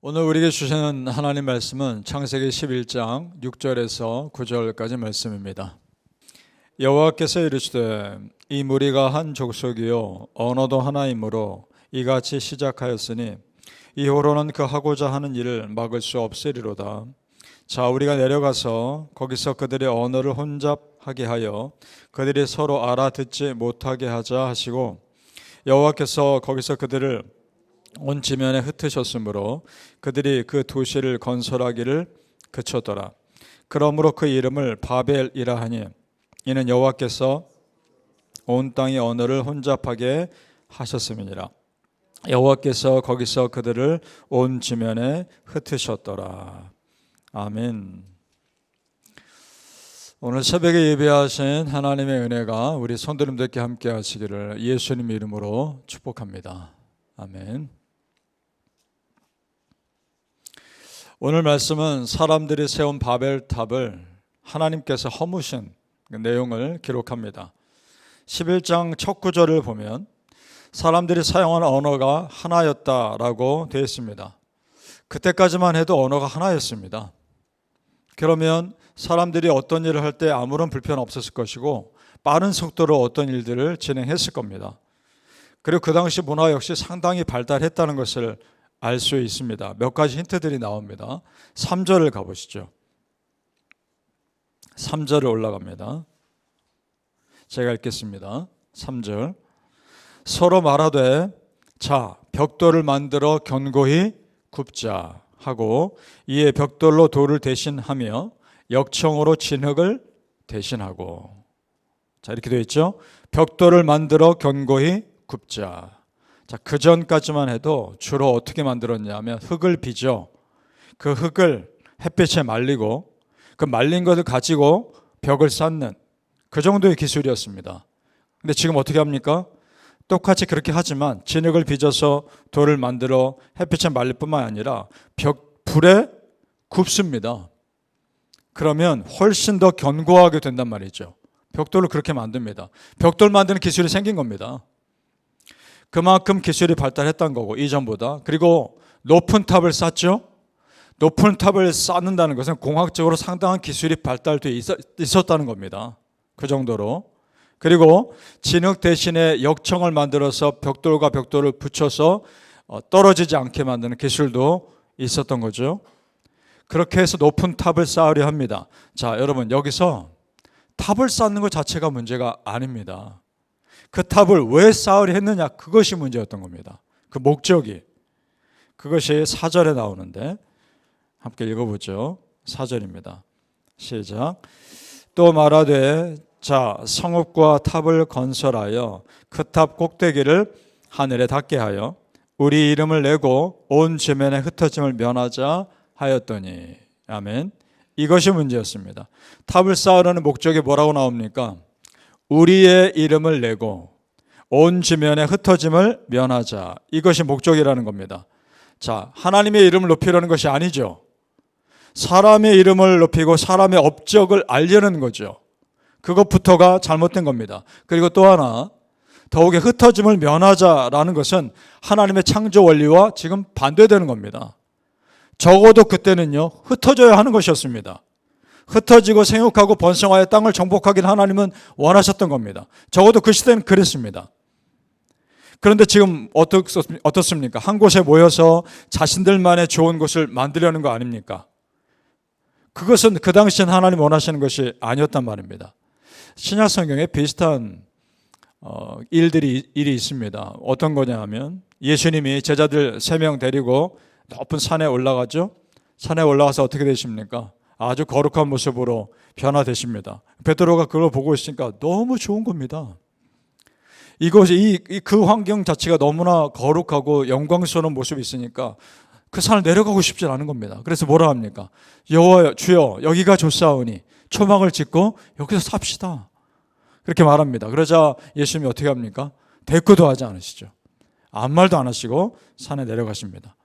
오늘 우리에게 주시는 하나님 말씀은 창세기 11장 6절에서 9절까지 말씀입니다. 여호와께서 이르시되 이 무리가 한 족속이요 언어도 하나이므로 이같이 시작하였으니 이후로는 그 하고자 하는 일을 막을 수 없으리로다. 자, 우리가 내려가서 거기서 그들의 언어를 혼잡하게 하여 그들이 서로 알아듣지 못하게 하자 하시고, 여호와께서 거기서 그들을 온 지면에 흩으셨으므로 그들이 그 도시를 건설하기를 그쳤더라. 그러므로 그 이름을 바벨이라 하니 이는 여호와께서 온 땅의 언어를 혼잡하게 하셨음이니라. 여호와께서 거기서 그들을 온 지면에 흩으셨더라. 아멘. 오늘 새벽에 예배하신 하나님의 은혜가 우리 성도님들께 함께 하시기를 예수님 이름으로 축복합니다. 아멘. 오늘 말씀은 사람들이 세운 바벨탑을 하나님께서 허무신 내용을 기록합니다. 11장 첫 구절을 보면 사람들이 사용한 언어가 하나였다라고 되어 있습니다. 그때까지만 해도 언어가 하나였습니다. 그러면 사람들이 어떤 일을 할 때 아무런 불편 없었을 것이고 빠른 속도로 어떤 일들을 진행했을 겁니다. 그리고 그 당시 문화 역시 상당히 발달했다는 것을 알 수 있습니다. 몇 가지 힌트들이 나옵니다. 3절을 가보시죠. 3절을 올라갑니다. 제가 읽겠습니다. 3절. 서로 말하되 자 벽돌을 만들어 견고히 굽자 하고 이에 벽돌로 돌을 대신하며 역청으로 진흙을 대신하고. 자, 이렇게 되어 있죠. 벽돌을 만들어 견고히 굽자. 자, 그 전까지만 해도 주로 어떻게 만들었냐면 흙을 빚어 그 흙을 햇빛에 말리고 그 말린 것을 가지고 벽을 쌓는 그 정도의 기술이었습니다. 근데 지금 어떻게 합니까? 똑같이 그렇게 하지만 진흙을 빚어서 돌을 만들어 햇빛에 말릴 뿐만 아니라 불에 굽습니다. 그러면 훨씬 더 견고하게 된단 말이죠. 벽돌을 그렇게 만듭니다. 벽돌 만드는 기술이 생긴 겁니다. 그만큼 기술이 발달했던 거고 이전보다. 그리고 높은 탑을 쌓죠. 높은 탑을 쌓는다는 것은 공학적으로 상당한 기술이 발달되어 있었다는 겁니다. 그 정도로. 그리고 진흙 대신에 역청을 만들어서 벽돌과 벽돌을 붙여서 떨어지지 않게 만드는 기술도 있었던 거죠. 그렇게 해서 높은 탑을 쌓으려 합니다. 자, 여러분, 여기서 탑을 쌓는 것 자체가 문제가 아닙니다. 그 탑을 왜 쌓으려 했느냐, 그것이 문제였던 겁니다. 그 목적이. 그것이 4절에 나오는데 함께 읽어보죠. 4절입니다. 시작. 또 말하되 자 성읍과 탑을 건설하여 그 탑 꼭대기를 하늘에 닿게 하여 우리 이름을 내고 온 지면에 흩어짐을 면하자 하였더니. 아멘. 이것이 문제였습니다. 탑을 쌓으려는 목적이 뭐라고 나옵니까? 우리의 이름을 내고 온 지면에 흩어짐을 면하자. 이것이 목적이라는 겁니다. 자, 하나님의 이름을 높이려는 것이 아니죠. 사람의 이름을 높이고 사람의 업적을 알려는 거죠. 그것부터가 잘못된 겁니다. 그리고 또 하나, 더욱이 흩어짐을 면하자라는 것은 하나님의 창조 원리와 지금 반대되는 겁니다. 적어도 그때는요, 흩어져야 하는 것이었습니다. 흩어지고 생육하고 번성하여 땅을 정복하기를 하나님은 원하셨던 겁니다. 적어도 그 시대는 그랬습니다. 그런데 지금 어떻습니까? 한 곳에 모여서 자신들만의 좋은 곳을 만들려는 거 아닙니까? 그것은 그 당시엔 하나님 원하시는 것이 아니었단 말입니다. 신약 성경에 비슷한 일이 있습니다. 어떤 거냐 하면 예수님이 제자들 3명 데리고 높은 산에 올라가죠. 산에 올라가서 어떻게 되십니까? 아주 거룩한 모습으로 변화되십니다. 베드로가 그걸 보고 있으니까 너무 좋은 겁니다. 이것이 그 환경 자체가 너무나 거룩하고 영광스러운 모습이 있으니까 그 산을 내려가고 싶지 않은 겁니다. 그래서 뭐라 합니까? 여호와 주여 여기가 좋사오니 초막을 짓고 여기서 삽시다. 그렇게 말합니다. 그러자 예수님이 어떻게 합니까? 대꾸도 하지 않으시죠. 아무 말도 안 하시고 산에 내려가십니다.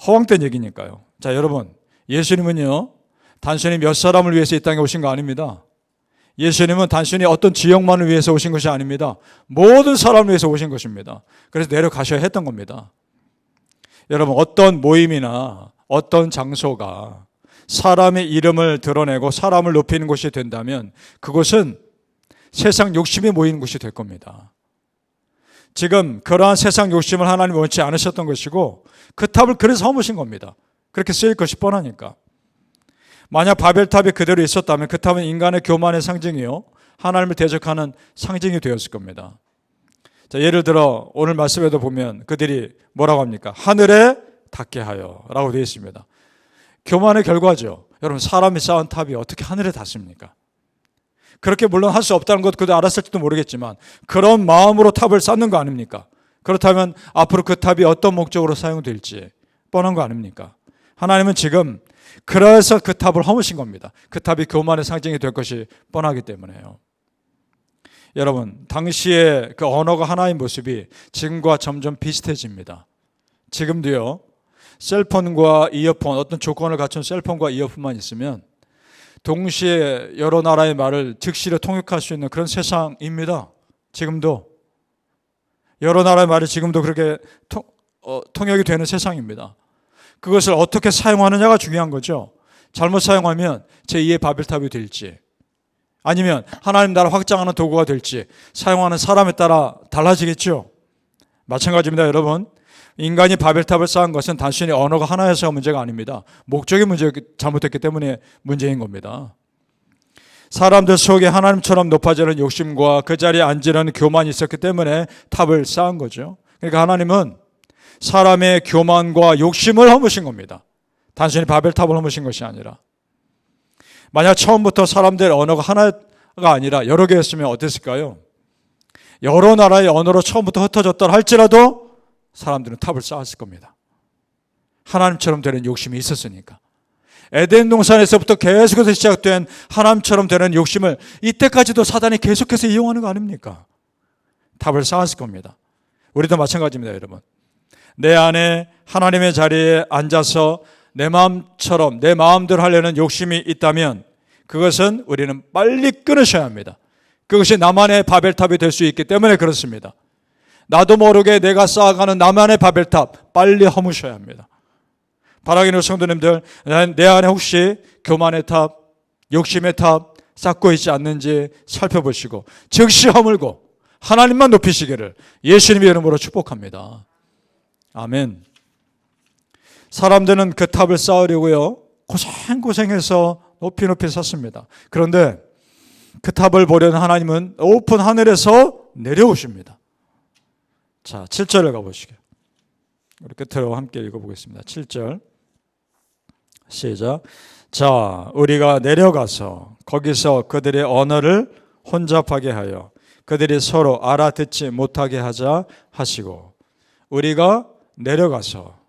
허황된 얘기니까요. 자, 여러분, 예수님은요 단순히 몇 사람을 위해서 이 땅에 오신 거 아닙니다. 예수님은 단순히 어떤 지역만을 위해서 오신 것이 아닙니다. 모든 사람을 위해서 오신 것입니다. 그래서 내려가셔야 했던 겁니다. 여러분, 어떤 모임이나 어떤 장소가 사람의 이름을 드러내고 사람을 높이는 곳이 된다면 그곳은 세상 욕심이 모이는 곳이 될 겁니다. 지금 그러한 세상 욕심을 하나님 원치 않으셨던 것이고 그 탑을 그래서 허무신 겁니다. 그렇게 쓰일 것이 뻔하니까. 만약 바벨탑이 그대로 있었다면 그 탑은 인간의 교만의 상징이요, 하나님을 대적하는 상징이 되었을 겁니다. 자, 예를 들어 오늘 말씀에도 보면 그들이 뭐라고 합니까? 하늘에 닿게 하여 라고 되어 있습니다. 교만의 결과죠. 여러분, 사람이 쌓은 탑이 어떻게 하늘에 닿습니까? 그렇게 물론 할 수 없다는 것 그도 알았을지도 모르겠지만 그런 마음으로 탑을 쌓는 거 아닙니까? 그렇다면 앞으로 그 탑이 어떤 목적으로 사용될지 뻔한 거 아닙니까? 하나님은 지금 그래서 그 탑을 허무신 겁니다. 그 탑이 교만의 상징이 될 것이 뻔하기 때문에요. 여러분, 당시의 그 언어가 하나의 모습이 지금과 점점 비슷해집니다. 지금도요, 셀폰과 이어폰, 어떤 조건을 갖춘 셀폰과 이어폰만 있으면 동시에 여러 나라의 말을 즉시로 통역할 수 있는 그런 세상입니다. 지금도 여러 나라의 말이 지금도 그렇게 통역이 되는 세상입니다. 그것을 어떻게 사용하느냐가 중요한 거죠. 잘못 사용하면 제2의 바벨탑이 될지 아니면 하나님 나라 확장하는 도구가 될지 사용하는 사람에 따라 달라지겠죠. 마찬가지입니다. 여러분, 인간이 바벨탑을 쌓은 것은 단순히 언어가 하나여서가 문제가 아닙니다. 목적이 잘못됐기 때문에 문제인 겁니다. 사람들 속에 하나님처럼 높아지는 욕심과 그 자리에 앉으려는 교만이 있었기 때문에 탑을 쌓은 거죠. 그러니까 하나님은 사람의 교만과 욕심을 허무신 겁니다. 단순히 바벨탑을 허무신 것이 아니라. 만약 처음부터 사람들의 언어가 하나가 아니라 여러 개였으면 어땠을까요? 여러 나라의 언어로 처음부터 흩어졌다 할지라도 사람들은 탑을 쌓았을 겁니다. 하나님처럼 되는 욕심이 있었으니까. 에덴 동산에서부터 계속해서 시작된 하나님처럼 되는 욕심을 이때까지도 사단이 계속해서 이용하는 거 아닙니까? 탑을 쌓았을 겁니다. 우리도 마찬가지입니다, 여러분. 내 안에 하나님의 자리에 앉아서 내 마음처럼 내 마음대로 하려는 욕심이 있다면 그것은 우리는 빨리 끊으셔야 합니다. 그것이 나만의 바벨탑이 될 수 있기 때문에 그렇습니다. 나도 모르게 내가 쌓아가는 나만의 바벨탑 빨리 허무셔야 합니다. 바라기는 성도님들, 내 안에 혹시 교만의 탑, 욕심의 탑 쌓고 있지 않는지 살펴보시고 즉시 허물고 하나님만 높이시기를 예수님의 이름으로 축복합니다. 아멘. 사람들은 그 탑을 쌓으려고요, 고생해서 높이 쌓습니다. 그런데 그 탑을 보려는 하나님은 높은 하늘에서 내려오십니다. 자, 7절을 가보시죠. 우리 끝으로 함께 읽어보겠습니다. 7절 시작. 자, 우리가 내려가서 거기서 그들의 언어를 혼잡하게 하여 그들이 서로 알아듣지 못하게 하자 하시고. 우리가 내려가서,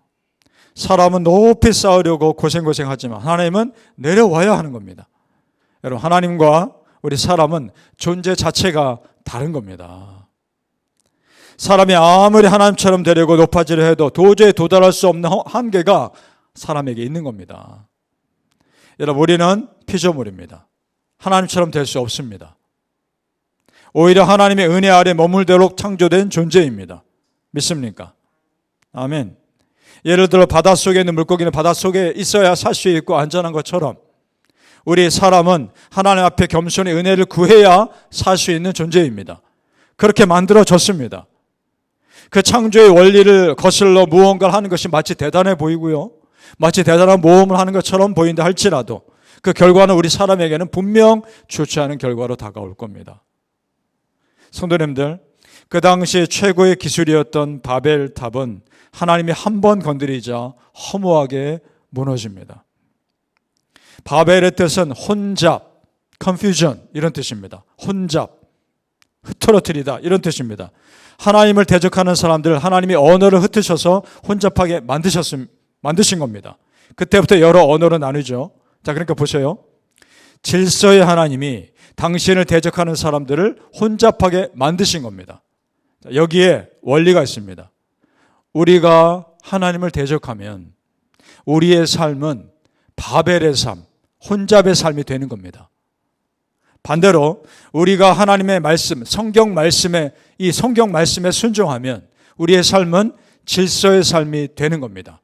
사람은 높이 쌓으려고 고생하지만 하나님은 내려와야 하는 겁니다. 여러분, 하나님과 우리 사람은 존재 자체가 다른 겁니다. 사람이 아무리 하나님처럼 되려고 높아지려 해도 도저히 도달할 수 없는 한계가 사람에게 있는 겁니다. 여러분, 우리는 피조물입니다. 하나님처럼 될 수 없습니다. 오히려 하나님의 은혜 아래 머물도록 창조된 존재입니다. 믿습니까? 아멘. 예를 들어 바닷속에 있는 물고기는 바닷속에 있어야 살 수 있고 안전한 것처럼 우리 사람은 하나님 앞에 겸손히 은혜를 구해야 살 수 있는 존재입니다. 그렇게 만들어졌습니다. 그 창조의 원리를 거슬러 무언가를 하는 것이 마치 대단해 보이고요, 마치 대단한 모험을 하는 것처럼 보인다 할지라도 그 결과는 우리 사람에게는 분명 좋지 않은 결과로 다가올 겁니다. 성도님들, 그 당시 최고의 기술이었던 바벨탑은 하나님이 한 번 건드리자 허무하게 무너집니다. 바벨의 뜻은 혼잡, confusion 이런 뜻입니다. 혼잡, 흐트러뜨리다 이런 뜻입니다. 하나님을 대적하는 사람들, 하나님이 언어를 흩으셔서 혼잡하게 만드신 겁니다. 그때부터 여러 언어로 나누죠. 자, 그러니까 보세요. 질서의 하나님이 당신을 대적하는 사람들을 혼잡하게 만드신 겁니다. 자, 여기에 원리가 있습니다. 우리가 하나님을 대적하면 우리의 삶은 바벨의 삶, 혼잡의 삶이 되는 겁니다. 반대로 우리가 하나님의 말씀, 성경 말씀에 순종하면 우리의 삶은 질서의 삶이 되는 겁니다.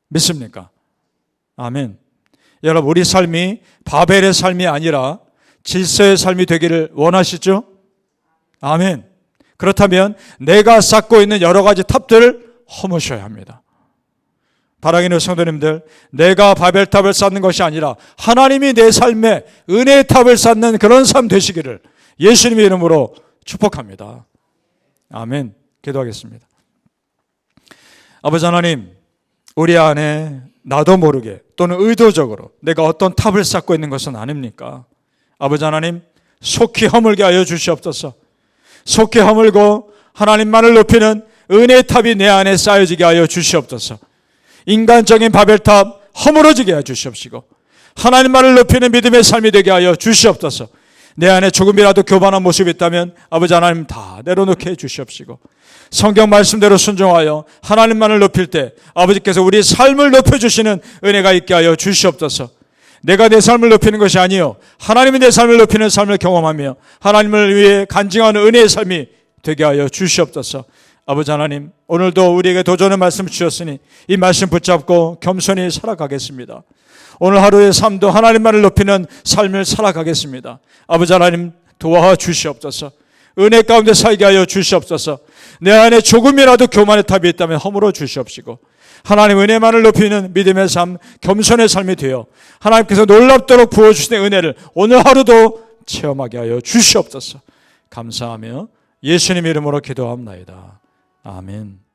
믿습니까? 아멘. 여러분, 우리 삶이 바벨의 삶이 아니라 질서의 삶이 되기를 원하시죠? 아멘. 그렇다면 내가 쌓고 있는 여러 가지 탑들을 허무셔야 합니다. 사랑하는 성도님들, 내가 바벨탑을 쌓는 것이 아니라 하나님이 내 삶에 은혜의 탑을 쌓는 그런 삶 되시기를 예수님의 이름으로 축복합니다. 아멘. 기도하겠습니다. 아버지 하나님, 우리 안에 나도 모르게 또는 의도적으로 내가 어떤 탑을 쌓고 있는 것은 아닙니까? 아버지 하나님, 속히 허물게 하여 주시옵소서. 속히 허물고 하나님만을 높이는 은혜의 탑이 내 안에 쌓여지게 하여 주시옵소서. 인간적인 바벨탑 허물어지게 하여 주시옵시고 하나님만을 높이는 믿음의 삶이 되게 하여 주시옵소서. 내 안에 조금이라도 교만한 모습이 있다면 아버지 하나님 다 내려놓게 해 주시옵시고 성경 말씀대로 순종하여 하나님만을 높일 때 아버지께서 우리 삶을 높여주시는 은혜가 있게 하여 주시옵소서. 내가 내 삶을 높이는 것이 아니요 하나님이 내 삶을 높이는 삶을 경험하며 하나님을 위해 간증하는 은혜의 삶이 되게 하여 주시옵소서. 아버지 하나님, 오늘도 우리에게 도전의 말씀 주셨으니 이 말씀 붙잡고 겸손히 살아가겠습니다. 오늘 하루의 삶도 하나님만을 높이는 삶을 살아가겠습니다. 아버지 하나님, 도와주시옵소서. 은혜 가운데 살게 하여 주시옵소서. 내 안에 조금이라도 교만의 탑이 있다면 허물어 주시옵시고 하나님 은혜만을 높이는 믿음의 삶, 겸손의 삶이 되어 하나님께서 놀랍도록 부어주시는 은혜를 오늘 하루도 체험하게 하여 주시옵소서. 감사하며 예수님 이름으로 기도합나이다. 아멘.